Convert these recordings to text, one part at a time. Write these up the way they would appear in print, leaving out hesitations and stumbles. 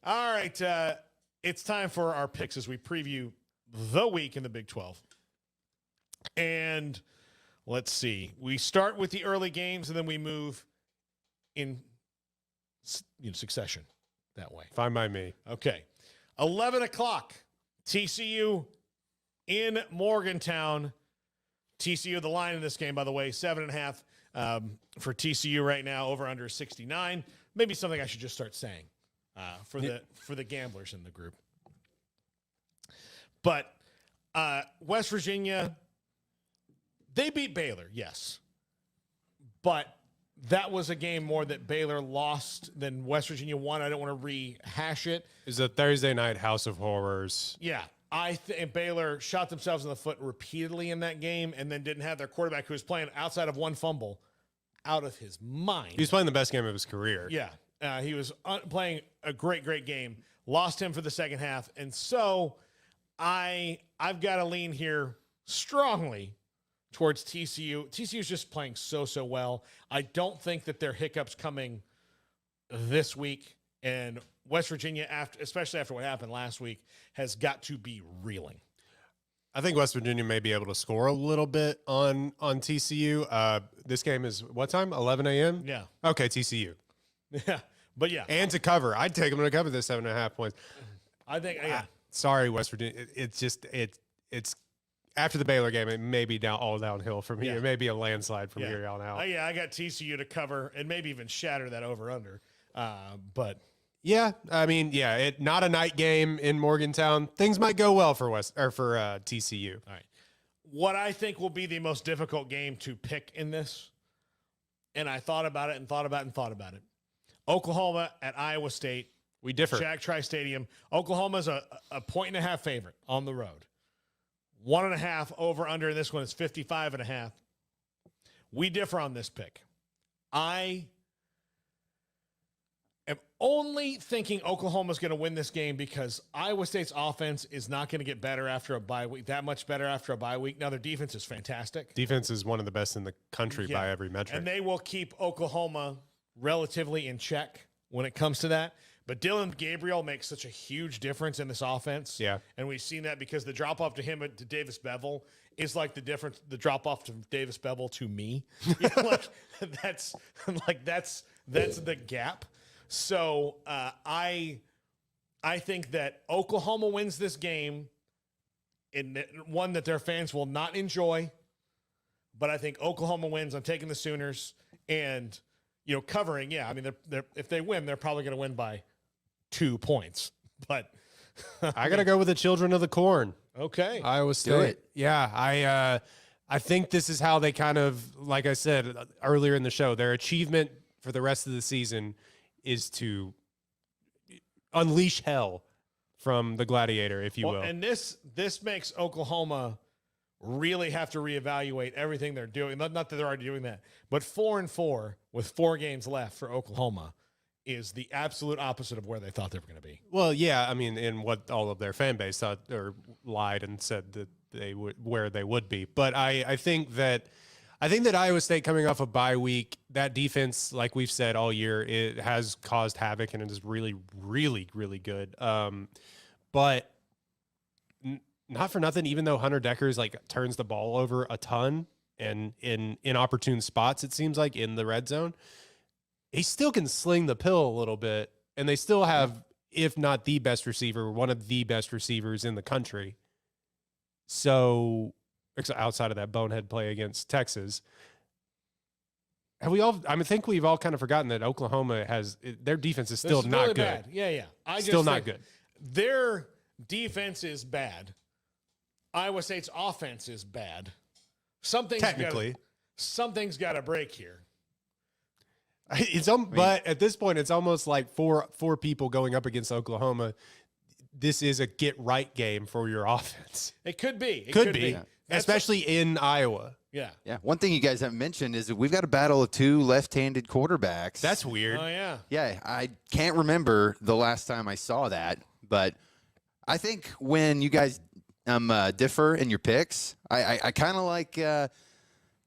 All right. It's time for our picks as we preview the week in the Big 12. And let's see. We start with the early games, and then we move in succession that way. Fine by me. Okay. 11 o'clock, TCU in Morgantown. TCU, the line in this game, by the way, 7.5 for TCU right now, over under 69. Maybe something I should just start saying for the gamblers in the group. But West Virginia, they beat Baylor, yes. But that was a game more that Baylor lost than West Virginia won. I don't want to rehash it. It's a Thursday night House of Horrors. Yeah. And Baylor shot themselves in the foot repeatedly in that game and then didn't have their quarterback, who was playing outside of one fumble, out of his mind. He was playing the best game of his career. Yeah. He was playing a great game. Lost him for the second half. And so I've got to lean here strongly towards TCU. TCU is just playing so well. I don't think that there are hiccups coming this week. And West Virginia, especially after what happened last week, has got to be reeling. I think West Virginia may be able to score a little bit on TCU. This game is what time? 11 a.m.? Yeah. Okay, TCU. Yeah. But yeah. And to cover. I'd take them to cover this 7.5 points. I think, yeah. Sorry, West Virginia. It's after the Baylor game, it may be all downhill from here. Yeah. It may be a landslide from here on out. I got TCU to cover and maybe even shatter that over-under. But yeah, I mean, not a night game in Morgantown. Things might go well for TCU. All right. What I think will be the most difficult game to pick in this, and I thought about it and thought about it. Oklahoma at Iowa State. We differ. Jack Tri Stadium. Oklahoma's a 1.5 favorite on the road. 1.5 over under. This one is 55.5. We differ on this pick. I am only thinking Oklahoma's going to win this game because Iowa State's offense is not going to get better after a bye week, that much better after a bye week. Now, their defense is fantastic. Defense is one of the best in the country by every metric. And they will keep Oklahoma relatively in check when it comes to that. But Dylan Gabriel makes such a huge difference in this offense. Yeah. And we've seen that because the drop-off to him to Davis Bevel is like the drop-off to Davis Bevel to me. That's the gap. So I think that Oklahoma wins this game in one that their fans will not enjoy. But I think Oklahoma wins. I'm taking the Sooners and, covering. Yeah, I mean, if they win, they're probably going to win by 2 points. But I got to go with the Children of the Corn. Okay. Iowa State. Yeah, I think this is how they kind of, like I said earlier in the show, their achievement for the rest of the season is to unleash hell from the gladiator, if you will. And this makes Oklahoma really have to reevaluate everything they're doing. Not that they're already doing that, but 4-4 with 4 games left for Oklahoma is the absolute opposite of where they thought they were going to be. Well, yeah, I mean, in what all of their fan base thought or lied and said that they would be. But I think that Iowa State, coming off a bye week, that defense, like we've said all year, it has caused havoc and it is really, really, really good. But not for nothing, even though Hunter Deckers turns the ball over a ton and in inopportune spots, it seems like in the red zone, he still can sling the pill a little bit, and they still have, if not the best receiver, one of the best receivers in the country. So, outside of that bonehead play against Texas, I think we've all kind of forgotten that Oklahoma their defense is still not really good. Bad. Yeah. Still not good. Their defense is bad. Iowa State's offense is bad. Something's got to break here. But at this point, it's almost like four people going up against Oklahoma. This is a get right game for your offense. It could be. It could be. Yeah. Especially in Iowa. Yeah. Yeah. One thing you guys haven't mentioned is that we've got a battle of 2 left-handed quarterbacks. That's weird. Oh, yeah. Yeah. I can't remember the last time I saw that, but I think when you guys differ in your picks, I kind of like the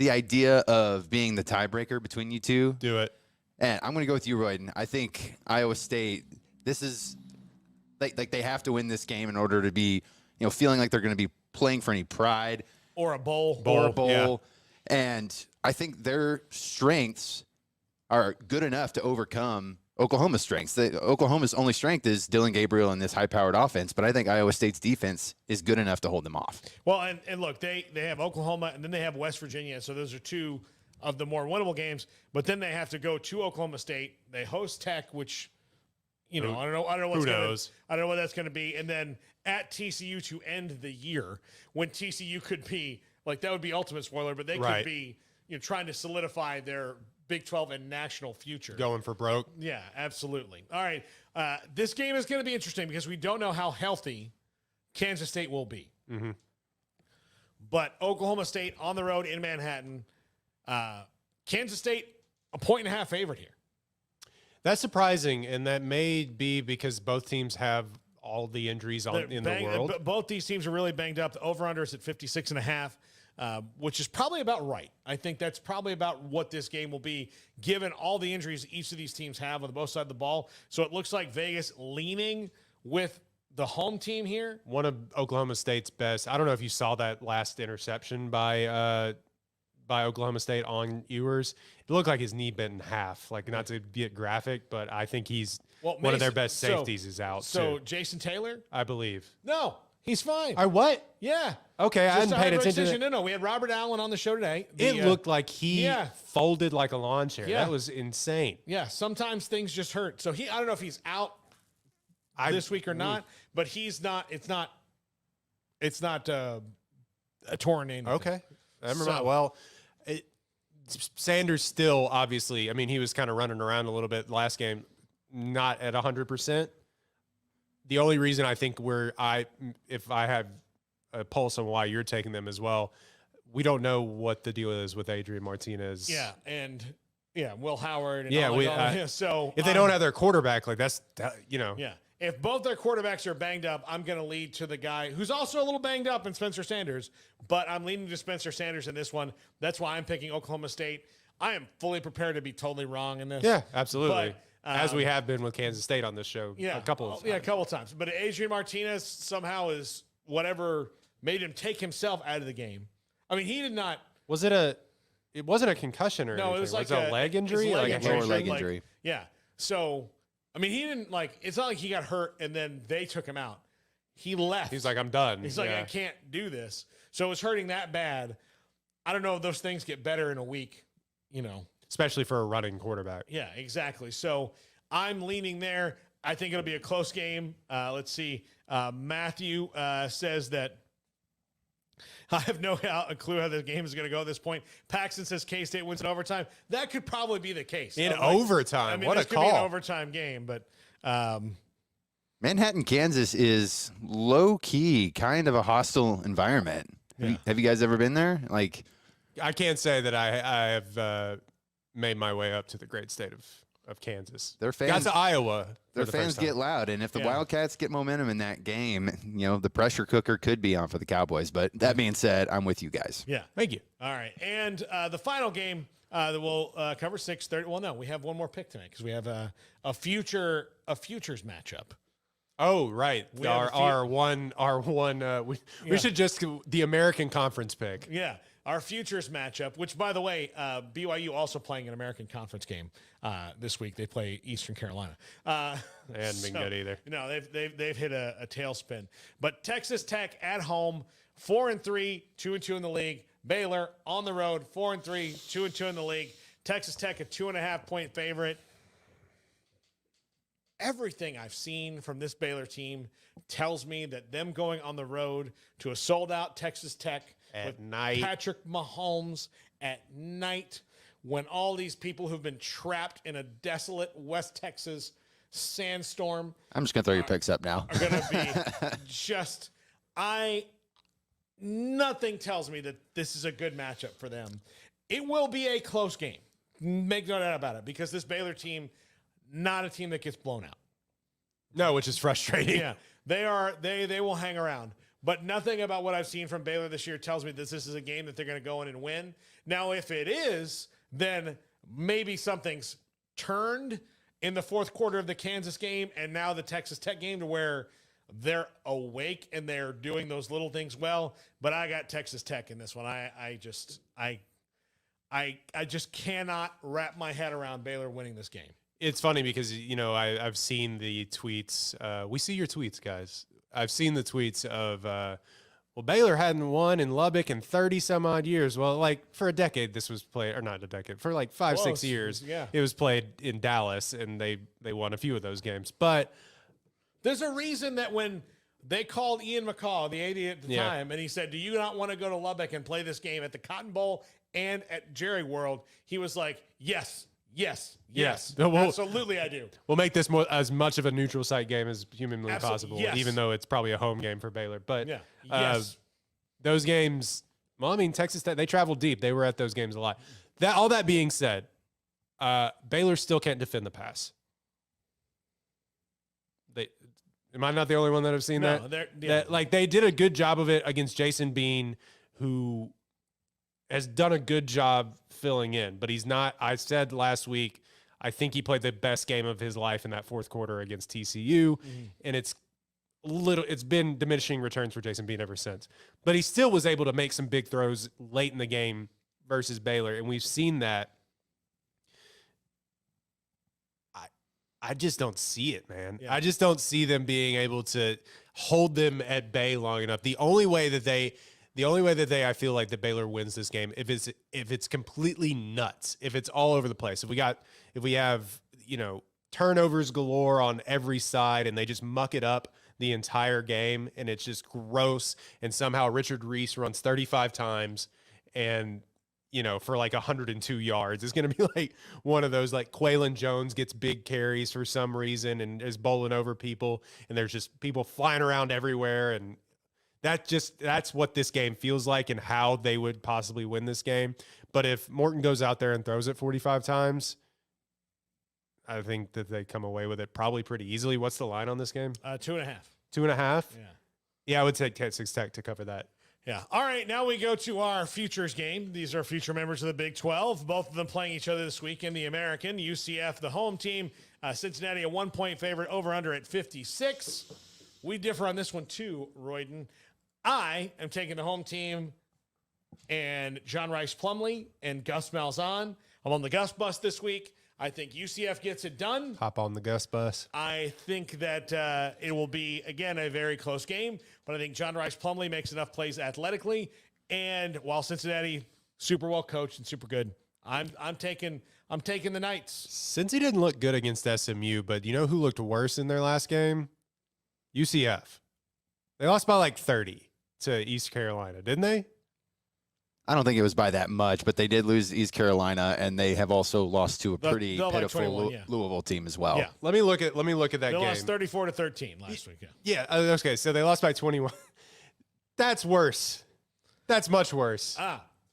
idea of being the tiebreaker between you two. Do it. And I'm going to go with you, Royden. I think Iowa State, this is like they have to win this game in order to be, feeling like they're going to be playing for any pride or a bowl. or a bowl. Yeah. And I think their strengths are good enough to overcome Oklahoma's strengths. Oklahoma's only strength is Dylan Gabriel and this high-powered offense, but I think Iowa State's defense is good enough to hold them off. Well, and look, they have Oklahoma, and then they have West Virginia, so those are two of the more winnable games. But then they have to go to Oklahoma State. They host Tech, which I don't know what's Who knows? I don't know what that's going to be, and then at TCU to end the year, when TCU could be like that would be ultimate spoiler, but they could be trying to solidify their Big 12 and national future. Going for broke. Yeah, absolutely. All right. This game is going to be interesting because we don't know how healthy Kansas State will be. Mm-hmm. But Oklahoma State on the road in Manhattan, Kansas State, a 1.5 favorite here. That's surprising, and that may be because both teams have all the injuries in the world. Both these teams are really banged up. The over-under is at 56.5. Which is probably about right. I think that's probably about what this game will be, given all the injuries each of these teams have on both sides of the ball. So it looks like Vegas leaning with the home team here. One of Oklahoma State's best. I don't know if you saw that last interception by Oklahoma State on Ewers. It looked like his knee bent in half. Like, not to get graphic, but I think he's one of their best safeties is out. So too. Jason Taylor? I believe. No, he's fine. What? Yeah. Okay, I hadn't paid attention. Decision. No, we had Robert Allen on the show today. It looked like he folded like a lawn chair. Yeah. That was insane. Yeah, sometimes things just hurt. So I don't know if he's out this week or not, but he's not. It's not a torn anything. Okay. Sanders still, obviously, I mean, he was kind of running around a little bit last game, not at 100%. The only reason I think if I have a pulse on why you're taking them as well, we don't know what the deal is with Adrian Martinez. Yeah, and Will Howard. And so if they don't have their quarterback, like Yeah. If both their quarterbacks are banged up, I'm going to lead to the guy who's also a little banged up in Spencer Sanders, but I'm leaning to Spencer Sanders in this one. That's why I'm picking Oklahoma State. I am fully prepared to be totally wrong in this. Yeah, absolutely. But, as we have been with Kansas State on this show a couple of times. Yeah, a couple of times. But Adrian Martinez somehow is whatever made him take himself out of the game. I mean, he did not. It wasn't a concussion or anything. It was like a leg injury? Lower leg injury. Yeah. So, I mean, he didn't it's not like he got hurt and then they took him out. He left. He's like, I'm done. He's like, I can't do this. So it was hurting that bad. I don't know if those things get better in a week, Especially for a running quarterback. Yeah, exactly. So I'm leaning there. I think it'll be a close game. Let's see. Matthew says that I have no clue how the game is going to go at this point. Paxton says K-State wins in overtime. That could probably be the case. In overtime. I mean, what a call. Could be an overtime game, but Manhattan, Kansas is low-key kind of a hostile environment. Yeah. Have you guys ever been there? Like, I can't say that I have made my way up to the great state of Kansas. Their fans, got to Iowa. Their fans get loud, and if the Wildcats get momentum in that game, the pressure cooker could be on for the Cowboys. But that being said, I'm with you guys. Yeah. Thank you. All right. And the final game that we'll cover 6:30. Well, no, we have one more pick tonight because we have a futures matchup. Oh, right. Our one. We should just do the American Conference pick. Yeah. Our futures matchup, which, by the way, BYU also playing an American Conference game this week. They play Eastern Carolina. They hadn't been good either. No, they've hit a tailspin. But Texas Tech at home, 4-3, 2-2 in the league. Baylor on the road, 4-3, 2-2 in the league. Texas Tech a 2.5-point favorite. Everything I've seen from this Baylor team tells me that them going on the road to a sold-out Texas Tech at night, Patrick Mahomes at night, when all these people who've been trapped in a desolate West Texas sandstorm. I'm just gonna throw your picks up now. Are gonna be nothing tells me that this is a good matchup for them. It will be a close game. Make no doubt about it, because this Baylor team, not a team that gets blown out. No, which is frustrating. Yeah, they will hang around. But nothing about what I've seen from Baylor this year tells me that this is a game that they're going to go in and win. Now, if it is, then maybe something's turned in the fourth quarter of the Kansas game and now the Texas Tech game to where they're awake and they're doing those little things well. But I got Texas Tech in this one. I just cannot wrap my head around Baylor winning this game. It's funny because, I've seen the tweets. We see your tweets, guys. I've seen the tweets of, Baylor hadn't won in Lubbock in 30 some odd years. Well, like for a decade, this was played, or not a decade, for like 5-6 years, it was played in Dallas, and they won a few of those games. But there's a reason that when they called Ian McCaw, the AD at the time, and he said, "Do you not want to go to Lubbock and play this game at the Cotton Bowl and at Jerry World?" He was like, "Yes. Absolutely, I do." We'll make this as much of a neutral site game as humanly possible, even though it's probably a home game for Baylor. But those games, Texas Tech, they traveled deep. They were at those games a lot. All that being said, Baylor still can't defend the pass. Am I not the only one that have seen that? They did a good job of it against Jason Bean, who has done a good job filling in, but he's not. I said last week, I think he played the best game of his life in that fourth quarter against TCU, and it's been diminishing returns for Jason Bean ever since. But he still was able to make some big throws late in the game versus Baylor, and we've seen that. I just don't see it, man. I just don't see them being able to hold them at bay long enough. The only way that I feel like that Baylor wins this game, if it's completely nuts, if it's all over the place, if we have turnovers galore on every side and they just muck it up the entire game and it's just gross, and somehow Richard Reese runs 35 times and for like 102 yards, it's going to be like one of those, like Quaylon Jones gets big carries for some reason and is bowling over people, and there's just people flying around everywhere, and that's what this game feels like and how they would possibly win this game. But if Morton goes out there and throws it 45 times, I think that they come away with it probably pretty easily. What's the line on this game? 2.5. 2.5? Yeah. Yeah, I would take Texas Tech to cover that. Yeah. All right, now we go to our futures game. These are future members of the Big 12, both of them playing each other this week in the American. UCF, the home team. Cincinnati, a 1-point favorite, over-under at 56. We differ on this one too, Royden. I am taking the home team and John Rice Plumlee and Gus Malzahn. I'm on the Gus bus this week. I think UCF gets it done. Hop on the Gus bus. I think that it will be, again, a very close game, but I think John Rice Plumlee makes enough plays athletically. And while Cincinnati, super well coached and super good, I'm taking the Knights. Since he didn't look good against SMU, but you know who looked worse in their last game? UCF. They lost by like 30 to East Carolina, didn't they? I don't think it was by that much, but they did lose East Carolina, and they have also lost to a pretty pitiful Louisville team as well. Yeah. Let me look at that game. They lost 34-13 last week. Yeah. Okay. So they lost by 21. That's worse. That's much worse.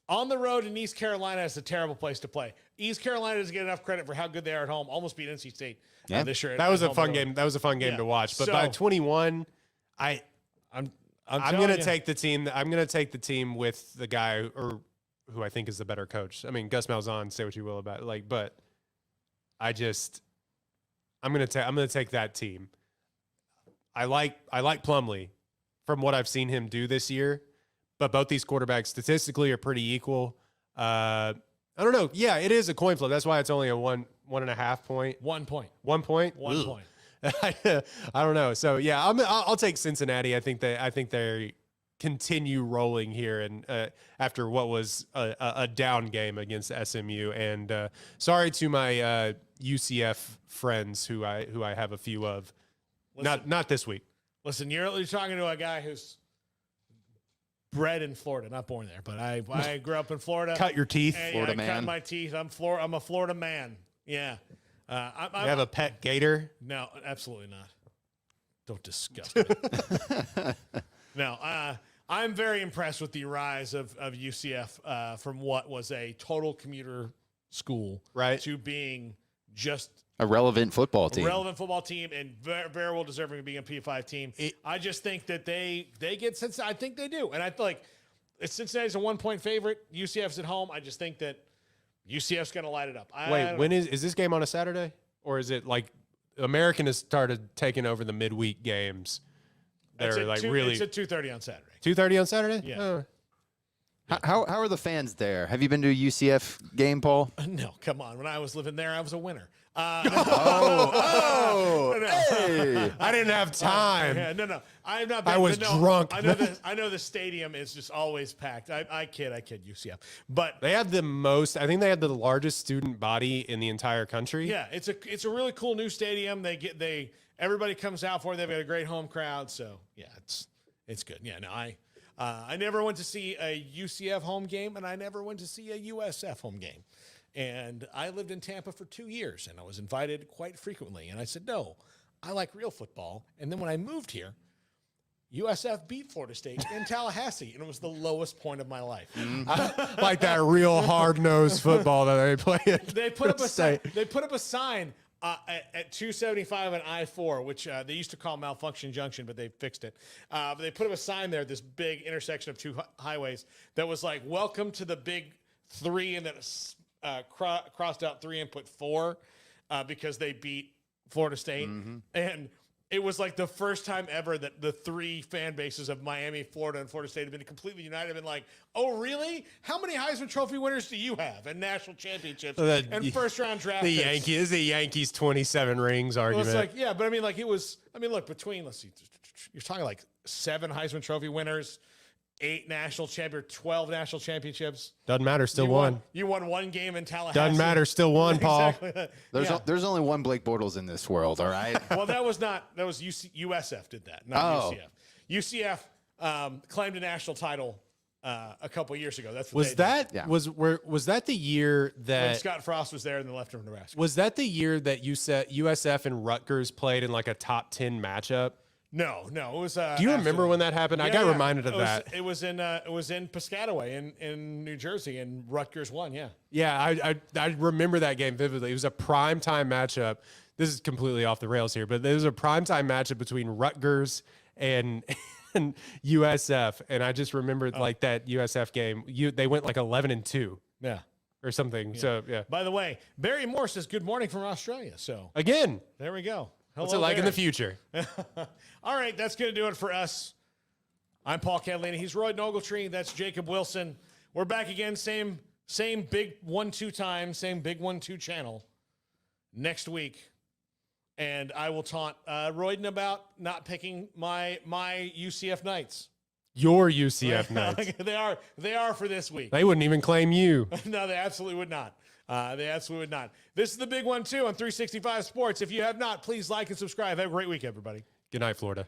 On the road in East Carolina is a terrible place to play. East Carolina doesn't get enough credit for how good they are at home. Almost beat NC State this year. That was a fun game. That was a fun game to watch. But by 21, I'm going to take the team. I'm going to take the team with the guy who I think is the better coach. I mean, Gus Malzahn, say what you will about it, but I'm going to take that team. I like Plumlee from what I've seen him do this year, but both these quarterbacks statistically are pretty equal. I don't know. Yeah, it is a coin flip. That's why it's only a 1.5 point. 1 point. 1 point. 1 point. I don't know. So yeah, I'll take Cincinnati. I think they continue rolling here, and after what was a down game against SMU. And sorry to my UCF friends who I have a few of. Not this week. Listen, you're talking to a guy who's bred in Florida, not born there, but I grew up in Florida. Cut your teeth, Florida man. Cut my teeth. I'm a Florida man. Yeah. You have a pet gator? No, absolutely not. Don't disgust me. No, I'm very impressed with the rise of UCF from what was a total commuter school to being just a relevant football team. And very well deserving of being a P5 team. I just think that they get Cincinnati. I think they do. And I feel like Cincinnati's a 1-point favorite. UCF's at home. I just think that UCF's going to light it up. Wait, when is this game on a Saturday? or is it like American has started taking over the midweek games? They're like really. It's at 2:30 on Saturday. 2:30 on Saturday. Yeah. Oh. How are the fans there? Have you been to a UCF game, Paul? No, come on. When I was living there, I was a winner. Hey. I didn't have time. Yeah, no. I have not been. I was but no, drunk. I know the stadium is just always packed. I kid UCF. But They had the most. I think they had the largest student body in the entire country. yeah, it's a really cool new stadium. Everybody comes out for it. They've got a great home crowd. So yeah, it's good. Yeah, no, I never went to see a UCF home game, and I never went to see a USF home game. And I lived in Tampa for 2 years, and I was invited quite frequently. And I said, no, I like real football. And then when I moved here, USF beat Florida State in Tallahassee, and it was the lowest point of my life. Like that real hard-nosed football that they play. They put up a sign at 275 and I-4, which they used to call Malfunction Junction, but they fixed it. But they put up a sign there, this big intersection of two highways, that was like, welcome to the big three, and then crossed out 3 and put 4 because they beat Florida State. And it was like the first time ever that the 3 fan bases of Miami, Florida, and Florida State have been completely united. Have been like, oh, really? How many Heisman Trophy winners do you have and national championships and first-round draft picks? The Yankees 27 rings argument. Well, it's like, yeah, but I mean, like, it was, look, between, let's see, you're talking like 7 Heisman Trophy winners, 8 national champions, 12 national championships. Doesn't matter, still won. You won 1 game in Tallahassee. Doesn't matter, still won, Paul. Exactly. There's only one Blake Bortles in this world, all right? Well, that was USF did that, not UCF. UCF claimed a national title a couple years ago. That's what Was that Yeah. was that the year when that Scott Frost was there and they left him in Nebraska. was that the year that USF and Rutgers played in like a top 10 matchup? No, it was. Do you remember when that happened? I got reminded of that. It was in Piscataway in New Jersey, and Rutgers won. Yeah. Yeah, I remember that game vividly. It was a primetime matchup. This is completely off the rails here, but there was a primetime matchup between Rutgers and USF, and I just remembered like that USF game. They went like 11-2. Yeah. Or something. Yeah. So yeah. By the way, Barry Moore says good morning from Australia. So again, there we go. Hello, what's it like in the Barry. future? All right, that's going to do it for us. I'm Paul Catalina. He's Roy Ogletree. That's Jacob Wilson. We're back again, same big 1-2 time, same big 1-2 channel next week. And I will taunt Royden about not picking my UCF Knights. Your UCF Knights. They are for this week. They wouldn't even claim you. No, they absolutely would not. This is the big 1-2 on 365 Sports. If you have not, please like and subscribe. Have a great week, everybody. Good night, Florida.